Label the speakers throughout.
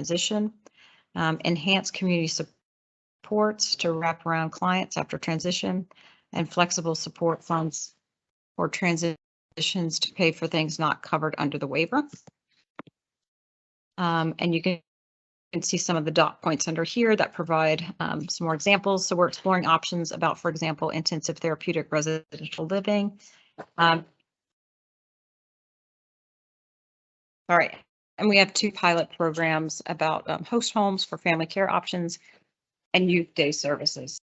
Speaker 1: transition, enhance community supports to wrap around clients after transition, and flexible support funds for transitions to pay for things not covered under the waiver. And you can see some of the dot points under here that provide some more examples. So we're exploring options about, for example, intensive therapeutic residential living. All right. And we have 2 pilot programs about host homes for family care options and youth day services.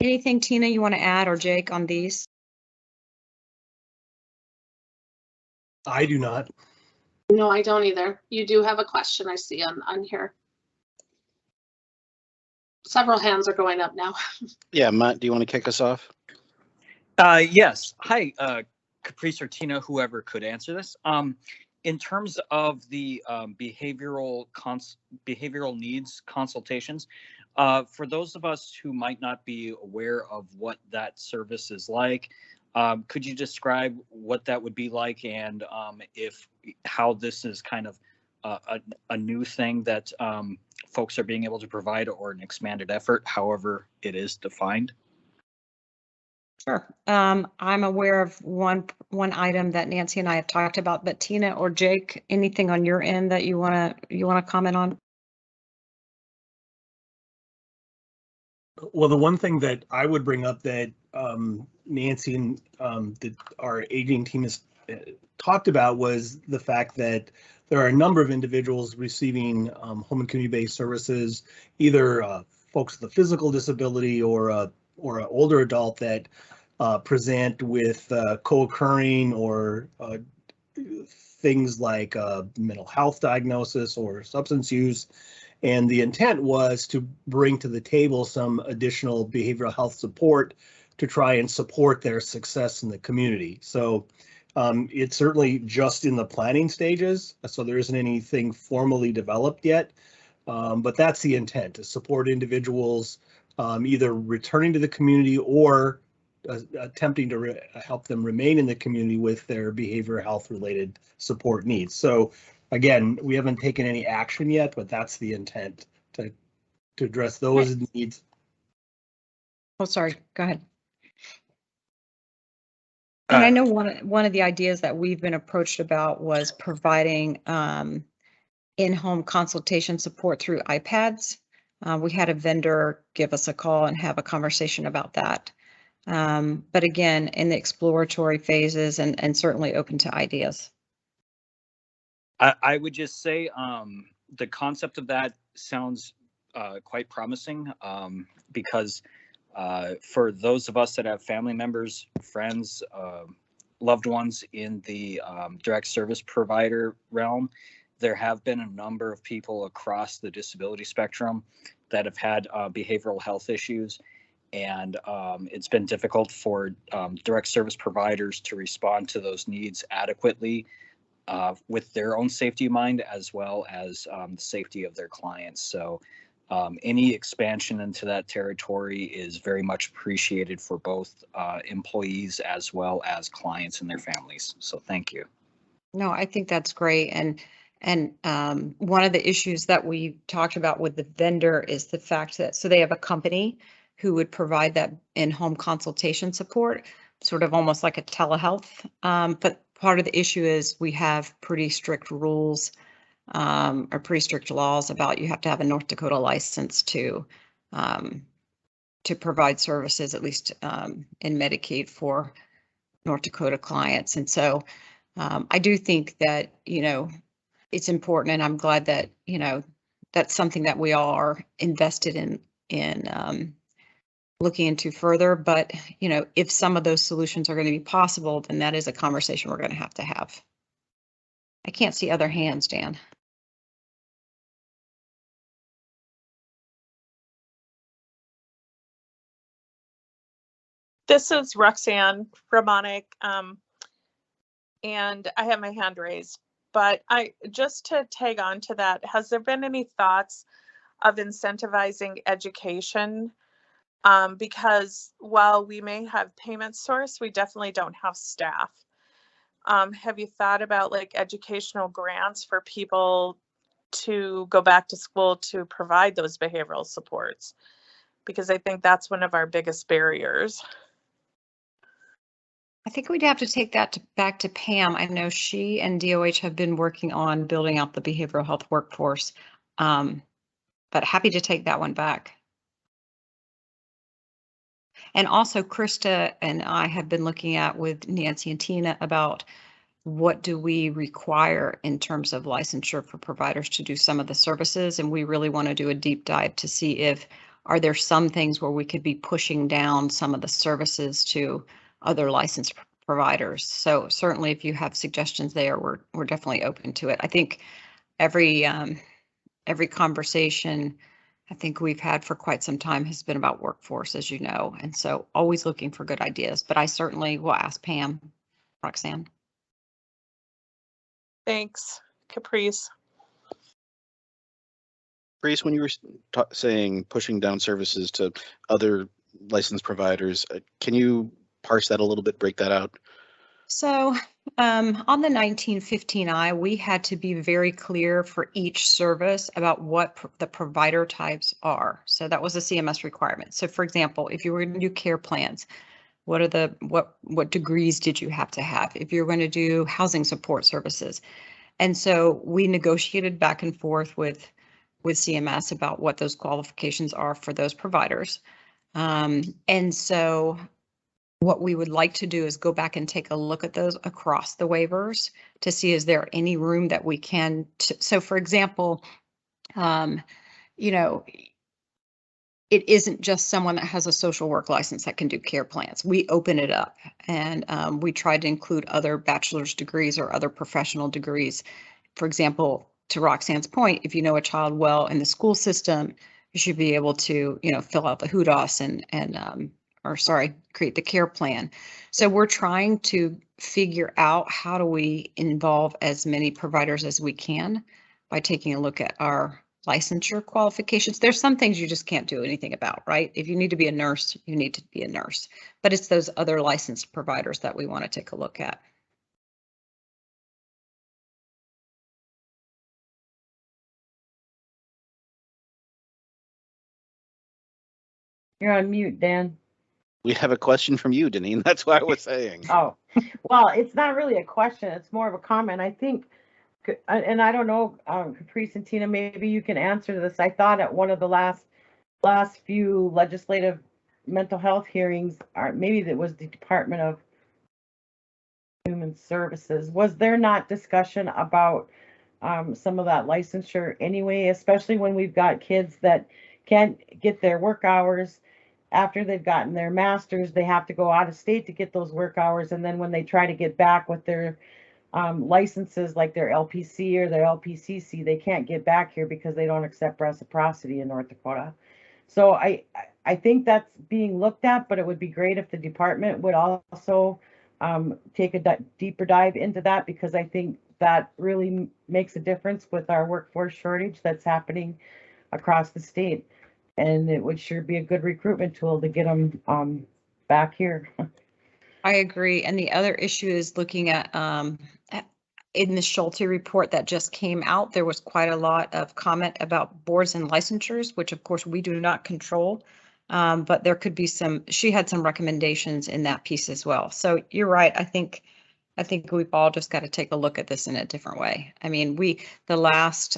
Speaker 1: Anything, Tina, you want to add, or Jake, on these?
Speaker 2: I do not.
Speaker 3: No, I don't either. You do have a question I see on here. Several hands are going up now.
Speaker 4: Yeah, Matt, do you want to kick us off?
Speaker 5: Yes. Hi, Caprice or Tina, whoever could answer this. In terms of the behavioral needs consultations, for those of us who might not be aware of what that service is like, could you describe what that would be like, and how this is kind of a new thing that folks are being able to provide, or an expanded effort, however it is defined?
Speaker 1: Sure. I'm aware of one item that Nancy and I have talked about, but Tina or Jake, anything on your end that you want to comment on?
Speaker 2: Well, the one thing that I would bring up that Nancy and our aging team has talked about was the fact that there are a number of individuals receiving home and community-based services, either folks with a physical disability or an older adult that present with co-occurring or things like mental health diagnosis or substance use. And the intent was to bring to the table some additional behavioral health support to try and support their success in the community. So it's certainly just in the planning stages, so there isn't anything formally developed yet. But that's the intent, to support individuals either returning to the community or attempting to help them remain in the community with their behavioral health related support needs. So again, we haven't taken any action yet, but that's the intent, to address those needs.
Speaker 1: Oh, sorry, go ahead. And I know one of the ideas that we've been approached about was providing in-home consultation support through iPads. We had a vendor give us a call and have a conversation about that. But again, in the exploratory phases, and certainly open to ideas.
Speaker 5: I would just say the concept of that sounds quite promising, because for those of us that have family members, friends, loved ones in the direct service provider realm, there have been a number of people across the disability spectrum that have had behavioral health issues. And it's been difficult for direct service providers to respond to those needs adequately with their own safety in mind, as well as the safety of their clients. So any expansion into that territory is very much appreciated for both employees as well as clients and their families. So thank you.
Speaker 1: No, I think that's great. And one of the issues that we talked about with the vendor is the fact that, so they have a company who would provide that in-home consultation support, sort of almost like a telehealth. But part of the issue is we have pretty strict rules or pretty strict laws about you have to have a North Dakota license to provide services, at least in Medicaid for North Dakota clients. And so I do think that, it's important, and I'm glad that, that's something that we all are invested in looking into further. But, if some of those solutions are going to be possible, then that is a conversation we're going to have. I can't see other hands, Dan.
Speaker 6: This is Roxanne Ramonic, and I have my hand raised. But just to tag on to that, has there been any thoughts of incentivizing education Because while we may have payment source, we definitely don't have staff. Have you thought about like educational grants for people to go back to school to provide those behavioral supports? Because I think that's one of our biggest barriers.
Speaker 1: I think we'd have to take that back to Pam. I know she and DOH have been working on building out the behavioral health workforce. But happy to take that one back. And also Krista and I have been looking at with Nancy and Tina about what do we require in terms of licensure for providers to do some of the services. And we really want to do a deep dive to see if are there some things where we could be pushing down some of the services to other licensed providers. So certainly if you have suggestions there, we're definitely open to it. I think every conversation I think we've had for quite some time has been about workforce, as you know, and so always looking for good ideas, but I certainly will ask Pam. Roxanne.
Speaker 6: Thanks, Caprice.
Speaker 4: Grace, when you were saying pushing down services to other licensed providers, can you parse that a little bit, break that out?
Speaker 1: So on the 1915I, we had to be very clear for each service about what the provider types are. So that was a CMS requirement. So for example, if you were going to do care plans, what are the what degrees did you have to have? If you're going to do housing support services. And so we negotiated back and forth with CMS about what those qualifications are for those providers. And so what we would like to do is go back and take a look at those across the waivers to see is there any room that we can. So for example, you know, it isn't just someone that has a social work license that can do care plans. We open it up and we try to include other bachelor's degrees or other professional degrees. For example, to Roxanne's point, if you know a child well in the school system, you should be able to, you know, fill out the HUDOS and create the care plan. So we're trying to figure out how do we involve as many providers as we can by taking a look at our licensure qualifications. There's some things you just can't do anything about, right? If you need to be a nurse, you need to be a nurse. But it's those other licensed providers that we want to take a look at.
Speaker 7: You're on mute, Dan.
Speaker 4: We have a question from you, Deneen. That's why I was saying.
Speaker 7: Oh, well, it's not really a question. It's more of a comment. I think, and I don't know, Caprice and Tina, maybe you can answer this. I thought at one of the last few legislative mental health hearings, or maybe that was the Department of Human Services, was there not discussion about some of that licensure anyway, especially when we've got kids that can't get their work hours after they've gotten their master's, they have to go out of state to get those work hours. And then when they try to get back with their licenses, like their LPC or their LPCC, they can't get back here because they don't accept reciprocity in North Dakota. So I think that's being looked at, but it would be great if the department would also take a deeper dive into that, because I think that really makes a difference with our workforce shortage that's happening across the state. And it would sure be a good recruitment tool to get them back here.
Speaker 1: I agree. And the other issue is looking at in the Schulte report that just came out, there was quite a lot of comment about boards and licensures, which of course we do not control. But there could be she had some recommendations in that piece as well. So you're right. I think we've all just got to take a look at this in a different way. I mean, the last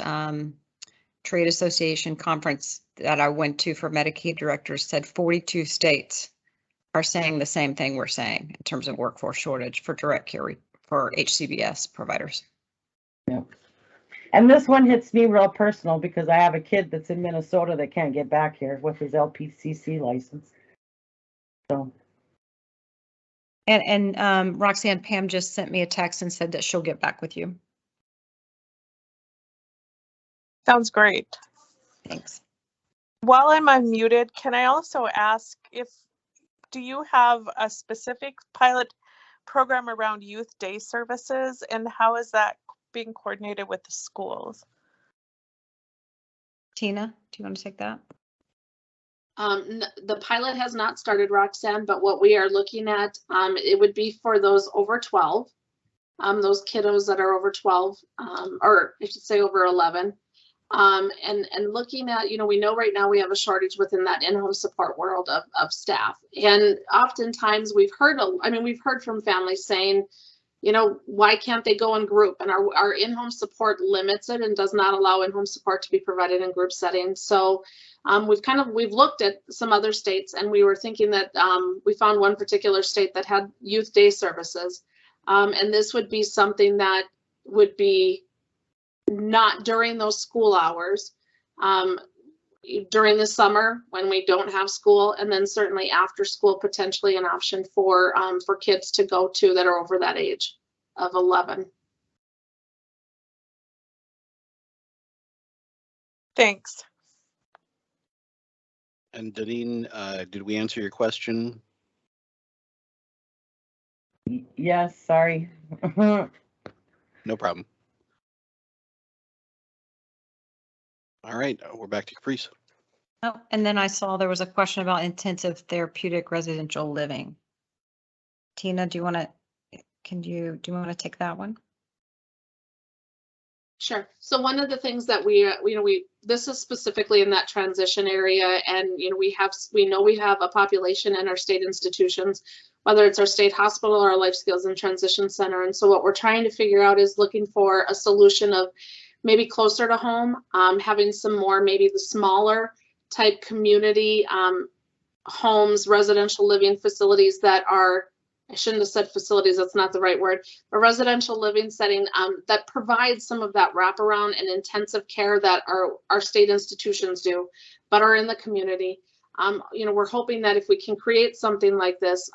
Speaker 1: trade association conference that I went to for Medicaid directors said 42 states are saying the same thing we're saying in terms of workforce shortage for direct care for HCBS providers.
Speaker 7: Yeah. And this one hits me real personal because I have a kid that's in Minnesota that can't get back here with his LPCC license. So.
Speaker 1: And Roxanne, Pam just sent me a text and said that she'll get back with you.
Speaker 6: Sounds great.
Speaker 1: Thanks.
Speaker 6: While I'm unmuted, can I also ask do you have a specific pilot program around youth day services, and how is that being coordinated with the schools?
Speaker 1: Tina, do you want to take that?
Speaker 3: The pilot has not started, Roxanne, but what we are looking at, it would be for those over 12, those kiddos that are over 12, or I should say over 11. And looking at, we know right now we have a shortage within that in-home support world of staff. And oftentimes we've heard from families saying, why can't they go in group? And our in-home support limits it and does not allow in-home support to be provided in group settings. So we've looked at some other states, and we were thinking that we found one particular state that had youth day services. And this would be something that would be not during those school hours, during the summer when we don't have school, and then certainly after school, potentially an option for kids to go to that are over that age of 11.
Speaker 6: Thanks.
Speaker 4: And Deneen, did we answer your question?
Speaker 7: Yes, sorry.
Speaker 4: No problem. All right, we're back to Caprice.
Speaker 1: Oh, and then I saw there was a question about intensive therapeutic residential living. Tina, do you want to take that one?
Speaker 3: Sure. So one of the things that this is specifically in that transition area, and we know we have a population in our state institutions, whether it's our state hospital or our life skills and transition center. And so what we're trying to figure out is looking for a solution of maybe closer to home, having some more, maybe the smaller type community homes, residential living facilities that are, I shouldn't have said facilities, that's not the right word, a residential living setting that provides some of that wraparound and intensive care that our state institutions do, but are in the community. We're hoping that if we can create something like this,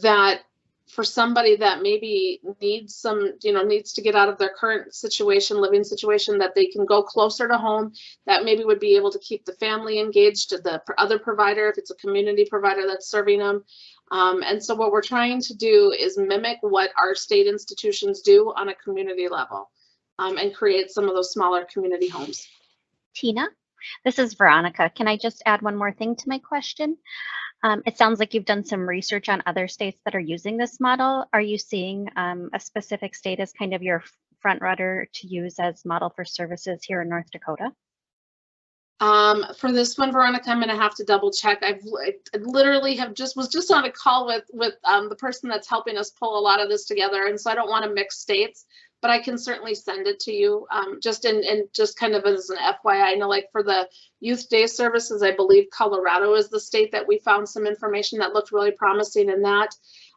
Speaker 3: that for somebody that maybe needs to get out of their current living situation, that they can go closer to home, that maybe would be able to keep the family engaged, the other provider, if it's a community provider that's serving them. And so what we're trying to do is mimic what our state institutions do on a community level, and create some of those smaller community homes.
Speaker 8: Tina, this is Veronica. Can I just add one more thing to my question? It sounds like you've done some research on other states that are using this model. Are you seeing a specific state as kind of your front runner to use as model for services here in North Dakota?
Speaker 3: For this one, Veronica, I'm going to have to double check. I literally was just on a call with the person that's helping us pull a lot of this together, and so I don't want to mix states, but I can certainly send it to you. Just kind of as an FYI, I know, like for the youth day services, I believe Colorado is the state that we found some information that looked really promising in that.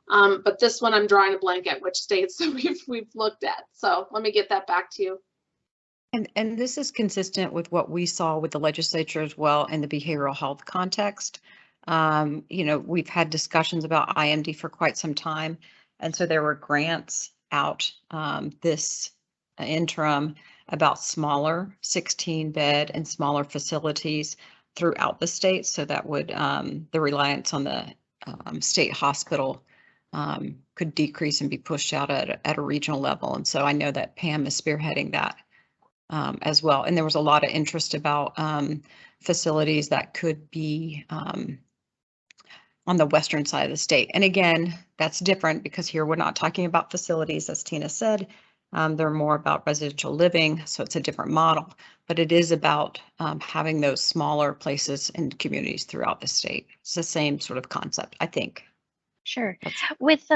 Speaker 3: But this one, I'm drawing a blank at which states that we've looked at. So let me get that back to you.
Speaker 1: And this is consistent with what we saw with the legislature as well in the behavioral health context. We've had discussions about IMD for quite some time. And so there were grants out this interim about smaller 16-bed and smaller facilities throughout the state. So that would the reliance on the state hospital could decrease and be pushed out at a regional level. And so I know that Pam is spearheading that as well. And there was a lot of interest about facilities that could be on the western side of the state. And again, that's different because here we're not talking about facilities, as Tina said. They're more about residential living, so it's a different model. But it is about having those smaller places and communities throughout the state. It's the same sort of concept, I think.
Speaker 8: Sure. With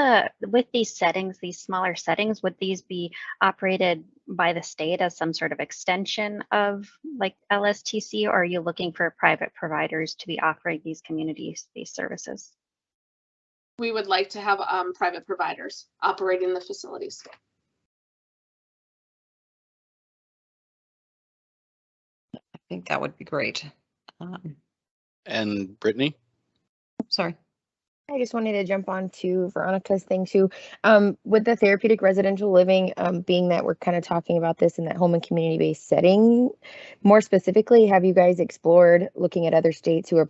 Speaker 8: these settings, these smaller settings, would these be operated by the state as some sort of extension of like LSTC, or are you looking for private providers to be offering these community-based services?
Speaker 3: We would like to have private providers operating the facilities.
Speaker 1: I think that would be great.
Speaker 4: And Brittany?
Speaker 1: Sorry.
Speaker 9: I just wanted to jump on to Veronica's thing too. With the therapeutic residential living, being that we're kind of talking about this in that home and community-based setting, more specifically, have you guys explored looking at other states who are